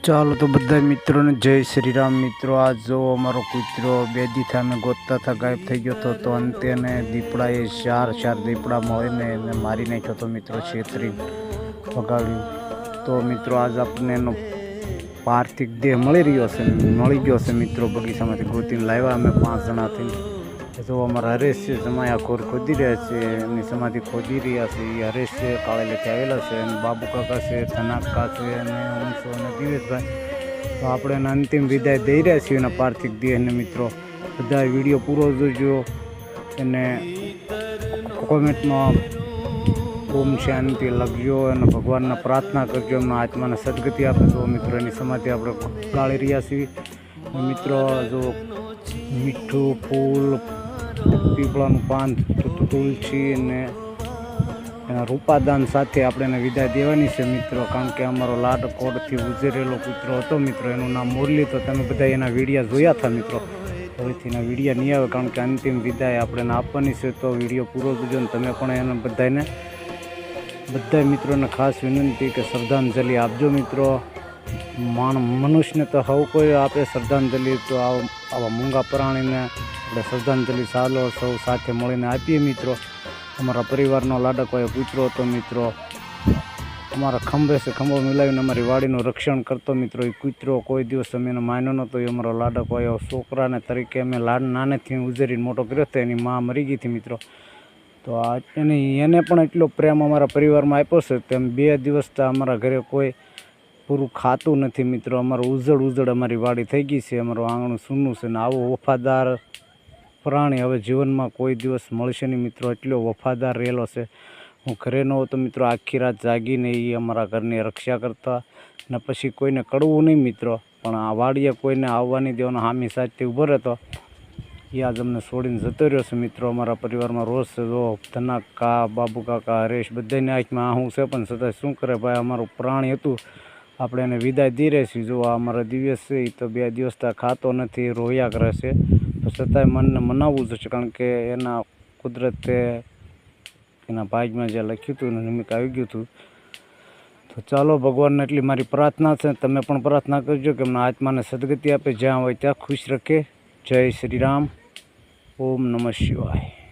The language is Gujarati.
ચાલો તો બધા મિત્રોને જય શ્રી રામ મિત્રો। આજ જો અમારો કૂતરો બે દી થયા અમે ગોતતા હતા ગાયબ થઈ ગયો હતો, તો અંતે એને દીપડાએ ચાર દીપડા મળીને એને મારી નાખ્યો હતો મિત્રો, છેતરી ભગાડ્યું। તો મિત્રો આજ આપણને એનો પાર્થિવ દેહ મળી ગયો છે મિત્રો, બગીચામાંથી ગોતીને લાવ્યા અમે 5 જણાથી। તો અમારા હરેશ છે જમાયા ખોર ખોદી રહ્યા છે, એમની સમાધિ ખોદી રહ્યા છે। એ હરેશ છે કાળેલેથી આવેલા છે, અને બાબુ કાકા છે, ધનાકા છે, અને ઊંચો અને દિવેશભાઈ। તો આપણે એને અંતિમ વિદાય દઈ રહ્યા છીએ એના પાર્થિવ દેહને મિત્રો। બધા વિડીયો પૂરો જોજો અને કોમેન્ટમાં ઓમ શાંતિ લખજો અને ભગવાનને પ્રાર્થના કરજો એમના આત્માને સદગતિ આપે। તો મિત્રો એની સમાધિ આપણે ગાળી રહ્યા છીએ મિત્રો। જો મીઠું ફૂલ, પીપળાનું પાન, તુલસી અને એના રૂપાદાન સાથે આપણે એને વિદાય દેવાની છે મિત્રો, કારણ કે અમારો લાડકોડથી ઉજરેલો કૂતરો હતો મિત્રો, એનું નામ મુરલી। તો તમે બધા એના વિડીયા જોયા હતા મિત્રો, હવેથી એના વિડીયા નહીં આવે કારણ કે અંતિમ વિદાય આપણે આપવાની છે। તો વિડીયો પૂરો જોજો ને તમે પણ એને બધા મિત્રોને ખાસ વિનંતી કે શ્રદ્ધાંજલિ આપજો મિત્રો। મનુષ્યને તો હવ કોઈ આપે શ્રદ્ધાંજલિ, તો આવા મૂંગા પ્રાણીને આપણે શ્રદ્ધાંજલિ ચાલો સૌ સાથે મળીને આપીએ મિત્રો। અમારા પરિવારનો લાડકો એ કૂતરો હતો મિત્રો, અમારા ખંભો મિલાવીને અમારી વાડીનું રક્ષણ કરતો મિત્રો। એ કૂતરો કોઈ દિવસ અમે એને માન્યો નહોતો, એ અમારો લાડકો આવ્યો છોકરાને તરીકે અમે નાનેથી ઉજરીને મોટો કર્યો હતો। એની મા મરી ગઈ હતી મિત્રો, તો એને પણ એટલો પ્રેમ અમારા પરિવારમાં આપ્યો છે તેમ 2 દિવસથી અમારા ઘરે કોઈ પૂરું ખાતું નથી મિત્રો। અમારું ઉજળ અમારી વાડી થઈ ગઈ છે, અમારું આંગણું સૂનું છે, ને આવો વફાદાર પ્રાણી હવે જીવનમાં કોઈ દિવસ મળશે નહીં મિત્રો, એટલો વફાદાર રહેલો છે। હું ઘરે ન હોતો મિત્રો, આખી રાત જાગીને એ અમારા ઘરની રક્ષા કરતા, ને પછી કોઈને કડવું નહીં મિત્રો, પણ આ વાડીએ કોઈને આવવા નહીં દેવાનો, હામી સાચથી ઊભો રહેતો। એ આજ અમને છોડીને જતો રહ્યો છે મિત્રો। અમારા પરિવારમાં રોજ છે, જો ધનાકા, બાબુ કાકા, હરેશ બધાની આંખમાં આહું છે, પણ છતાં શું કરે ભાઈ, અમારું પ્રાણી હતું આપણે એને વિદાય દઈ રહ્યા છીએ। જો આ અમારો દિવેશ છે, એ તો 2 દિવસથી ખાતો નથી, રોયા કરે છે, તો છતાંય મનને મનાવવું જોઈએ, કારણ કે એના કુદરતે એના ભાગમાં જે લખ્યું હતું એનું નિમિત્ત આવી ગયું હતું। તો ચાલો ભગવાનને એટલી મારી પ્રાર્થના છે, તમે પણ પ્રાર્થના કરજો કે એમના આત્માને સદગતિ આપે, જ્યાં હોય ત્યાં ખુશ રખે। જય શ્રી રામ, ઓમ નમઃ શિવાય।